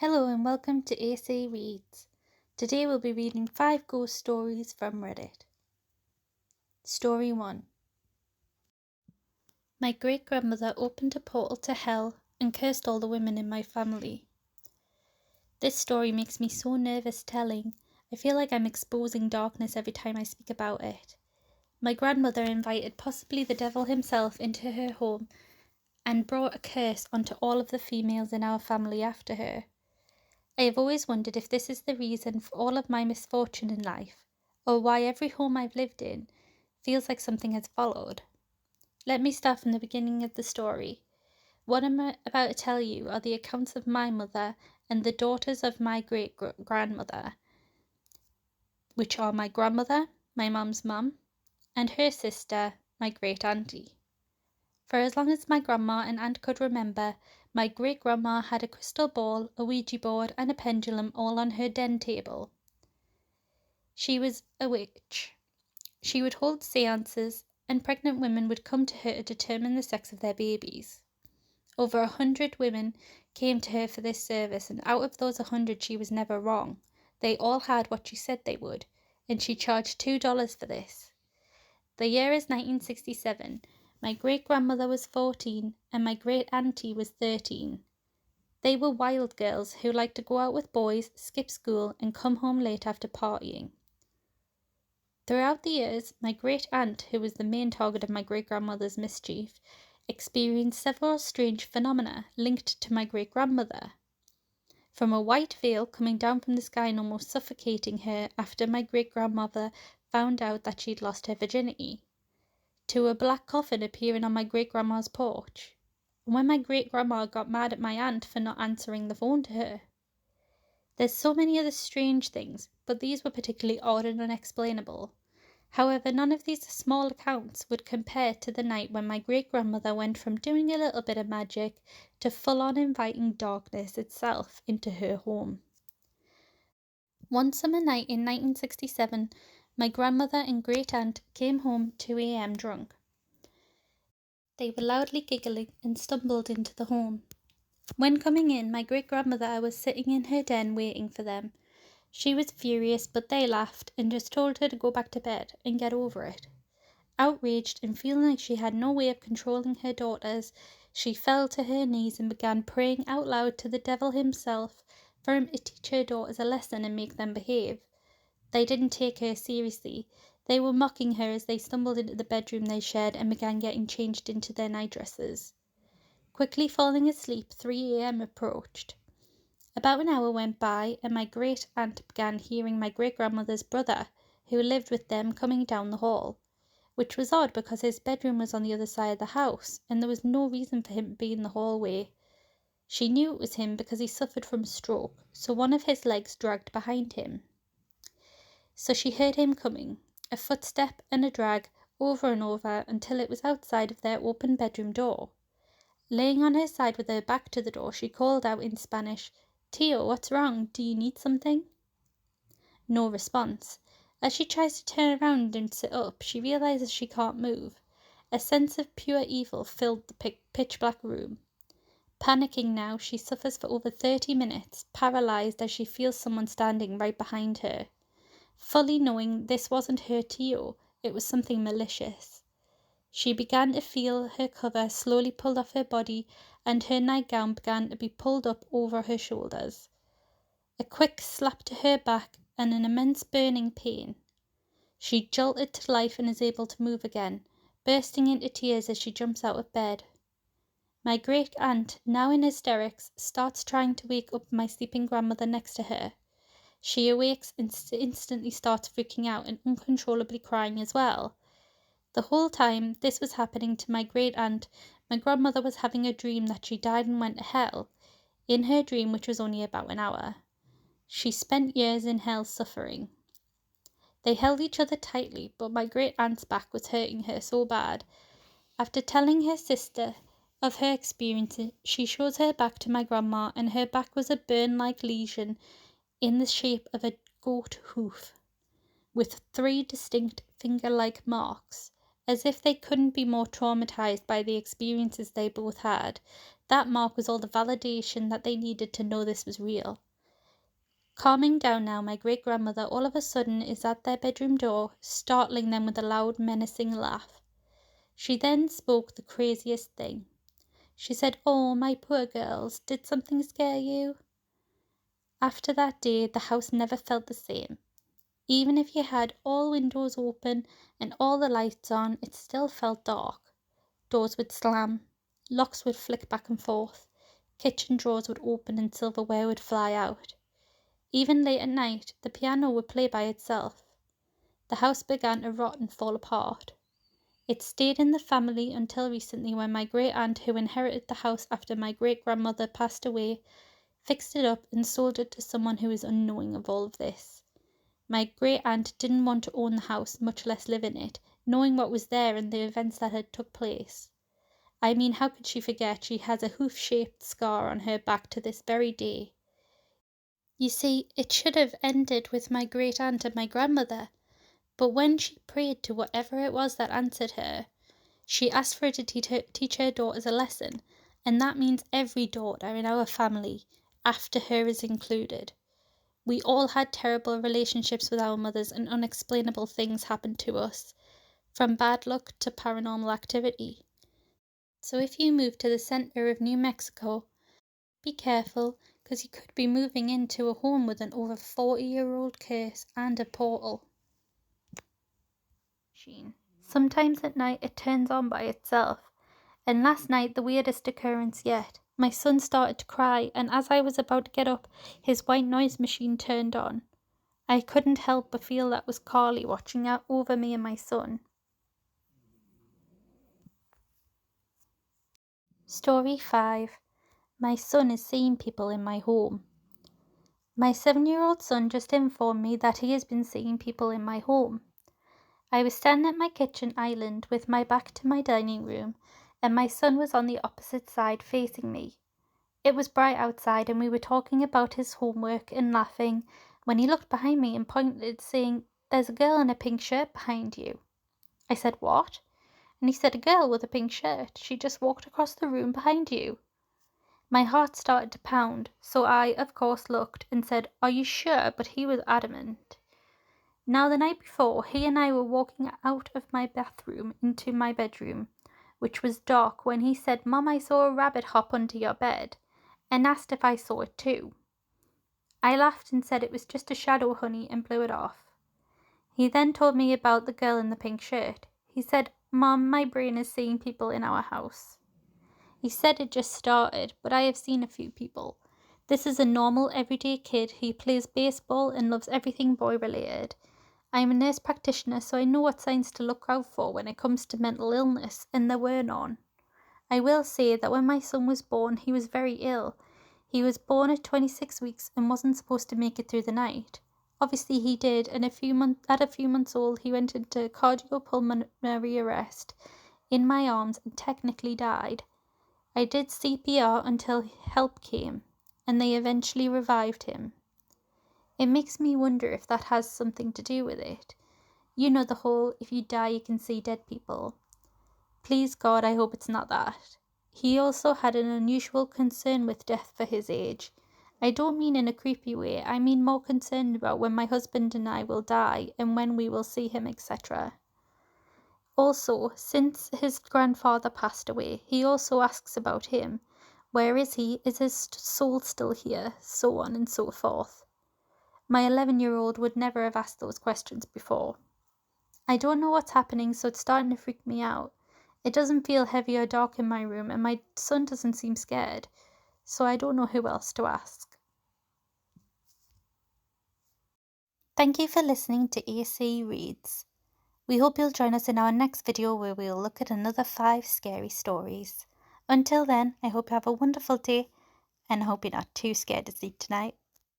Hello and welcome to AC Reads. Today we'll be reading 5 ghost stories from Reddit. Story 1. My great-grandmother opened a portal to hell and cursed all the women in my family. This story makes me so nervous telling. I feel like I'm exposing darkness every time I speak about it. My grandmother invited possibly the devil himself into her home and brought a curse onto all of the females in our family after her. I have always wondered if this is the reason for all of my misfortune in life, or why every home I've lived in feels like something has followed. Let me start from the beginning of the story. What I'm about to tell you are the accounts of my mother and the daughters of my great-grandmother, which are my grandmother, my mum's mum, and her sister, my great-auntie. For as long as my grandma and aunt could remember, my great-grandma had a crystal ball, a Ouija board, and a pendulum all on her den table. She was a witch. She would hold seances, and pregnant women would come to her to determine the sex of their babies. Over 100 women came to her for this service, and out of those 100 she was never wrong. They all had what she said they would, and she charged $2 for this. The year is 1967. My great-grandmother was 14 and my great-auntie was 13. They were wild girls who liked to go out with boys, skip school, and come home late after partying. Throughout the years, my great-aunt, who was the main target of my great-grandmother's mischief, experienced several strange phenomena linked to my great-grandmother. From a white veil coming down from the sky and almost suffocating her after my great-grandmother found out that she'd lost her virginity, to a black coffin appearing on my great-grandma's porch, and when my great-grandma got mad at my aunt for not answering the phone to her. There's so many other strange things, but these were particularly odd and unexplainable. However, none of these small accounts would compare to the night when my great-grandmother went from doing a little bit of magic to full-on inviting darkness itself into her home. One summer night in 1967, my grandmother and great-aunt came home 2 a.m. drunk. They were loudly giggling and stumbled into the home. When coming in, my great-grandmother was sitting in her den waiting for them. She was furious, but they laughed and just told her to go back to bed and get over it. Outraged and feeling like she had no way of controlling her daughters, she fell to her knees and began praying out loud to the devil himself for him to teach her daughters a lesson and make them behave. They didn't take her seriously. They were mocking her as they stumbled into the bedroom they shared and began getting changed into their nightdresses. Quickly falling asleep, 3 a.m. approached. About an hour went by, and my great-aunt began hearing my great-grandmother's brother, who lived with them, coming down the hall, which was odd because his bedroom was on the other side of the house, and there was no reason for him to be in the hallway. She knew it was him because he suffered from stroke, so one of his legs dragged behind him. So she heard him coming, a footstep and a drag, over and over, until it was outside of their open bedroom door. Laying on her side with her back to the door, she called out in Spanish, "Tio, what's wrong? Do you need something?" No response. As she tries to turn around and sit up, she realizes she can't move. A sense of pure evil filled the pitch-black room. Panicking now, she suffers for over 30 minutes, paralyzed as she feels someone standing right behind her. Fully knowing this wasn't her Tio, it was something malicious. She began to feel her cover slowly pulled off her body, and her nightgown began to be pulled up over her shoulders. A quick slap to her back and an immense burning pain. She jolted to life and is able to move again, bursting into tears as she jumps out of bed. My great-aunt, now in hysterics, starts trying to wake up my sleeping grandmother next to her. She awakes and instantly starts freaking out and uncontrollably crying as well. The whole time this was happening to my great-aunt, my grandmother was having a dream that she died and went to hell, in her dream, which was only about an hour. She spent years in hell suffering. They held each other tightly, but my great-aunt's back was hurting her so bad. After telling her sister of her experiences, she shows her back to my grandma, and her back was a burn-like lesion in the shape of a goat hoof, with 3 distinct finger-like marks. as if they couldn't be more traumatized by the experiences they both had. That mark was all the validation that they needed to know this was real. Calming down now, my great-grandmother all of a sudden is at their bedroom door, startling them with a loud, menacing laugh. She then spoke the craziest thing. She said, "Oh, my poor girls, did something scare you?" After that day, the house never felt the same. Even if you had all windows open and all the lights on, it still felt dark. Doors would slam, locks would flick back and forth, kitchen drawers would open and silverware would fly out. Even late at night, the piano would play by itself. The house began to rot and fall apart. It stayed in the family until recently, when my great-aunt, who inherited the house after my great-grandmother passed away, fixed it up and sold it to someone who was unknowing of all of this. My great-aunt didn't want to own the house, much less live in it, knowing what was there and the events that had took place. I mean, how could she forget? She has a hoof-shaped scar on her back to this very day. You see, it should have ended with my great-aunt and my grandmother, but when she prayed to whatever it was that answered her, she asked for it to teach her daughters a lesson, and that means every daughter in our family, after her, is included. We all had terrible relationships with our mothers, and unexplainable things happened to us, from bad luck to paranormal activity. So if you move to the center of New Mexico, be careful, because you could be moving into a home with an over 40-year-old curse and a portal. Sometimes at night it turns on by itself, and last night the weirdest occurrence yet. My son started to cry, and as I was about to get up, his white noise machine turned on. I couldn't help but feel that was Carly watching out over me and my son. Story 5. My son is seeing people in my home. My 7-year-old son just informed me that he has been seeing people in my home. I was standing at my kitchen island with my back to my dining room, and my son was on the opposite side facing me. It was bright outside, and we were talking about his homework and laughing, when he looked behind me and pointed, saying, "There's a girl in a pink shirt behind you." I said, "What?" And he said, "A girl with a pink shirt. She just walked across the room behind you." My heart started to pound, so I, of course, looked and said, "Are you sure?" But he was adamant. Now, the night before, he and I were walking out of my bathroom into my bedroom, which was dark, when he said, "Mum, I saw a rabbit hop under your bed," and asked if I saw it too. I laughed and said it was just a shadow, honey, and blew it off. He then told me about the girl in the pink shirt. He said, "Mum, my brain is seeing people in our house." He said it just started, but I have seen a few people. This is a normal, everyday kid. He plays baseball and loves everything boy-related. I am a nurse practitioner, so I know what signs to look out for when it comes to mental illness, and there were none. I will say that when my son was born, he was very ill. He was born at 26 weeks and wasn't supposed to make it through the night. Obviously he did, and at a few months old, he went into cardiopulmonary arrest in my arms and technically died. I did CPR until help came, and they eventually revived him. It makes me wonder if that has something to do with it. You know the whole, if you die you can see dead people. Please God, I hope it's not that. He also had an unusual concern with death for his age. I don't mean in a creepy way, I mean more concerned about when my husband and I will die and when we will see him, etc. Also, since his grandfather passed away, he also asks about him. Where is he? Is his soul still here? So on and so forth. My 11-year-old would never have asked those questions before. I don't know what's happening, so it's starting to freak me out. It doesn't feel heavy or dark in my room, and my son doesn't seem scared, so I don't know who else to ask. Thank you for listening to AC Reads. We hope you'll join us in our next video, where we'll look at another 5 scary stories. Until then, I hope you have a wonderful day, and I hope you're not too scared to sleep tonight.